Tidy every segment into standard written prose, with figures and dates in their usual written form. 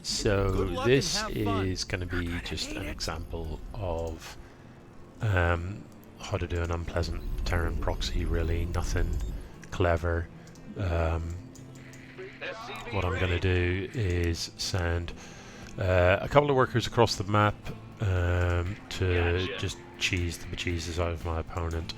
So this is going to be just an example of how to do an unpleasant Terran proxy, really. Nothing clever. What I'm going to do is send a couple of workers across the map to just cheese the bejesus out of my opponent.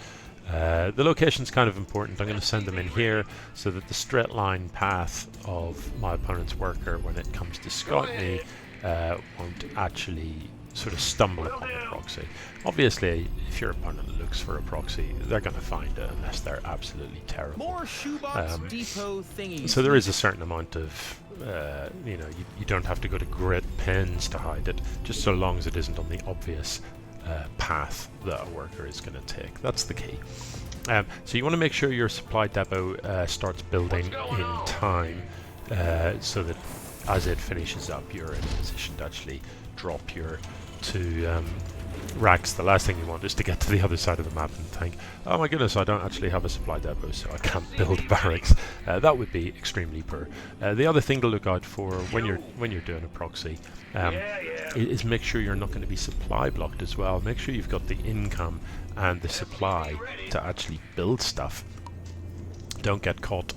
The location's kind of important. I'm going to send them in here so that the straight line path of my opponent's worker, when it comes to scout me, won't actually sort of stumble upon the proxy. Obviously, if your opponent looks for a proxy, they're going to find it unless they're absolutely terrible. More shoebox depot thingies. So there is a certain amount of, you know, you don't have to go to great pains to hide it, just so long as it isn't on the obvious path that a worker is going to take. That's the key. So you want to make sure your supply depot starts building in time, so that as it finishes up, you're in a position to actually drop your two racks. The last thing you want is to get to the other side of the map and think, oh my goodness, I don't actually have a supply depot, so I can't build barracks. That would be extremely poor. The other thing to look out for when you're doing a proxy is make sure you're not going to be supply blocked as well. Make sure you've got the income and the supply to actually build stuff. Don't get caught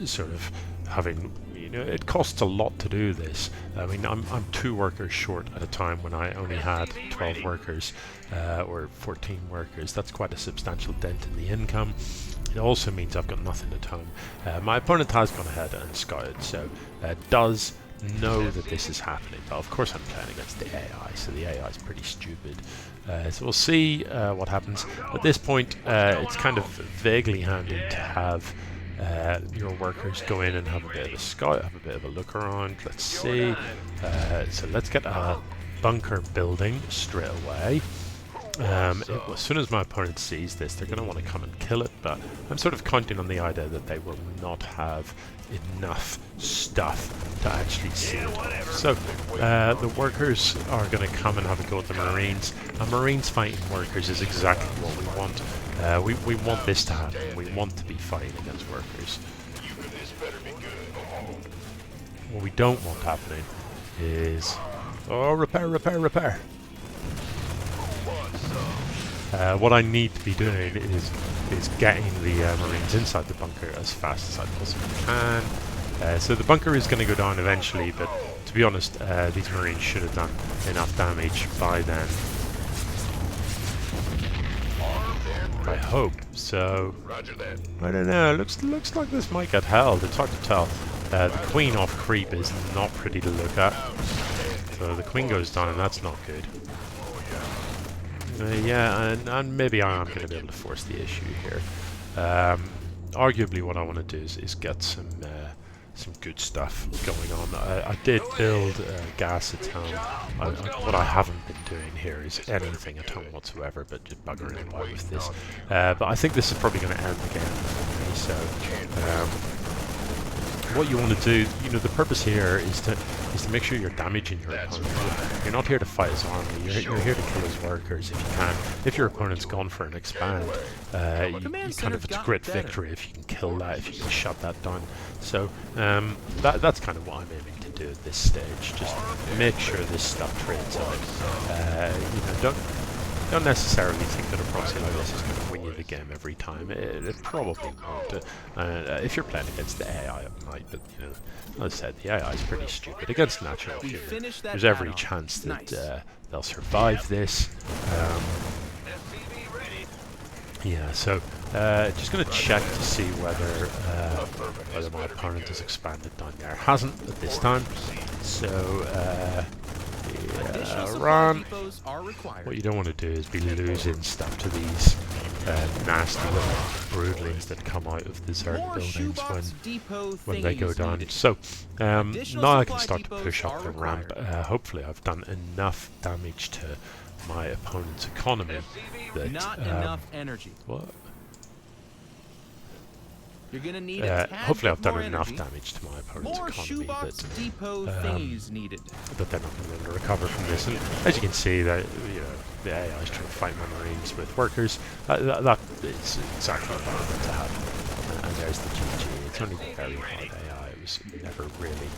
sort of having, you know, it costs a lot to do this. I mean, I'm 2 workers short at a time when I only had 12 workers or 14 workers. That's quite a substantial dent in the income. It also means I've got nothing at home. My opponent has gone ahead and scouted, so does know that this is happening, but of course I'm playing against the AI, so the AI is pretty stupid. So we'll see what happens. At this point, it's kind of vaguely handy to have your workers go in and have a bit of a scout, have a bit of a look around. Let's see. So let's get a bunker building straight away. As soon as my opponent sees this, they're going to want to come and kill it, but I'm sort of counting on the idea that they will not have enough stuff to actually see it. So the workers are going to come and have a go at the Marines. And Marines fighting workers is exactly what we want. We want this to happen. We want to be fighting against workers. What we don't want happening is... Oh, repair, repair, repair! What I need to be doing is getting the Marines inside the bunker as fast as I possibly can. So the bunker is going to go down eventually, but to be honest, these Marines should have done enough damage by then. I hope. So I don't know. Looks like this might get held. It's hard to tell. The Queen off creep is not pretty to look at. So the Queen goes down, and that's not good. Yeah, and maybe I am going to be able to force the issue here. Arguably, what I want to do is get some good stuff going on. I did build gas at home. What I haven't been doing here is anything at home whatsoever, but just buggering about with this. But I think this is probably going to end the game for me. So what you want to do, you know, the purpose here is to make sure you're damaging your opponent. You're not here to fight his army. You're here to kill his workers if you can. If your opponent's gone for an expand, it's a great victory if you can kill that, if you can shut that down. So that's kind of what I'm aiming to do at this stage. Just make sure this stuff trades out. You know, don't necessarily think that a proxy like this is going to win you the game every time. It probably won't. If you're playing against the AI, it might, but you know, as I said, the AI is pretty stupid. Against natural human, there's every chance that they'll survive this. Yeah, so just going to check to see whether my opponent has expanded down there. Hasn't at this time, so run. What you don't want to do is be losing stuff to these nasty little broodlings that come out of desert buildings when they go down. So now I can start to push up the ramp. Hopefully I've done enough damage to my opponent's economy that not enough energy. What? You're gonna need hopefully I've done enough damage to my opponent's economy that they're not going to be able to recover from this. And as you can see, that the AI is trying to fight my Marines with workers. That is exactly what I wanted to happen. And there's the GG. It's only very hard AI. It was never really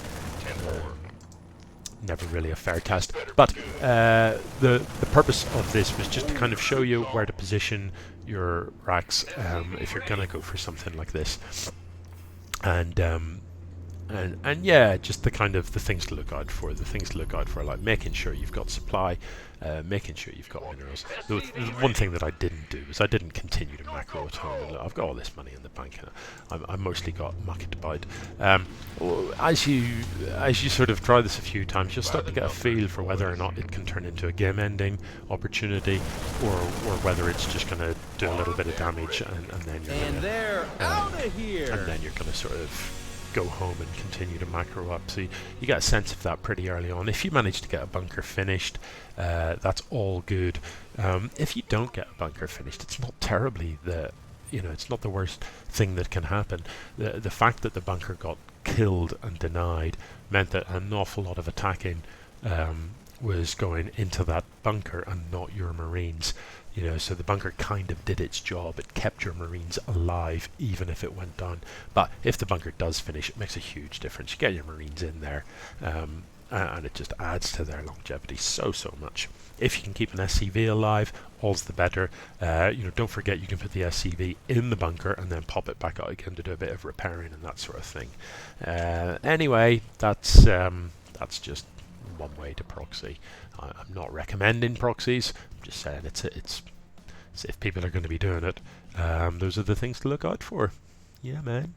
Never really a fair test, but the purpose of this was just to kind of show you where to position your racks if you're gonna go for something like this, and yeah, just the kind of the things to look out for. The things to look out for, like making sure you've got supply, making sure you've got minerals. The one thing that I didn't do is I didn't continue to macro at home. And look, I've got all this money in the bank, and I mostly got mucked about. As you sort of try this a few times, you'll start to get a feel for whether or not it can turn into a game-ending opportunity, or whether it's just going to do a little bit of damage, and then you're they're out of here. and then you're going to sort of go home and continue to macro up. So you get a sense of that pretty early on. If you manage to get a bunker finished, that's all good. If you don't get a bunker finished, it's not terribly it's not the worst thing that can happen. The fact that the bunker got killed and denied meant that an awful lot of attacking was going into that bunker and not your Marines. So the bunker kind of did its job. It kept your Marines alive, even if it went down. But if the bunker does finish, it makes a huge difference. You get your Marines in there, and it just adds to their longevity so much. If you can keep an SCV alive, all's the better. Don't forget you can put the SCV in the bunker and then pop it back out again to do a bit of repairing and that sort of thing. Anyway, that's just one way to proxy. I'm not recommending proxies. I'm just saying it's if people are going to be doing it, those are the things to look out for. Yeah, man.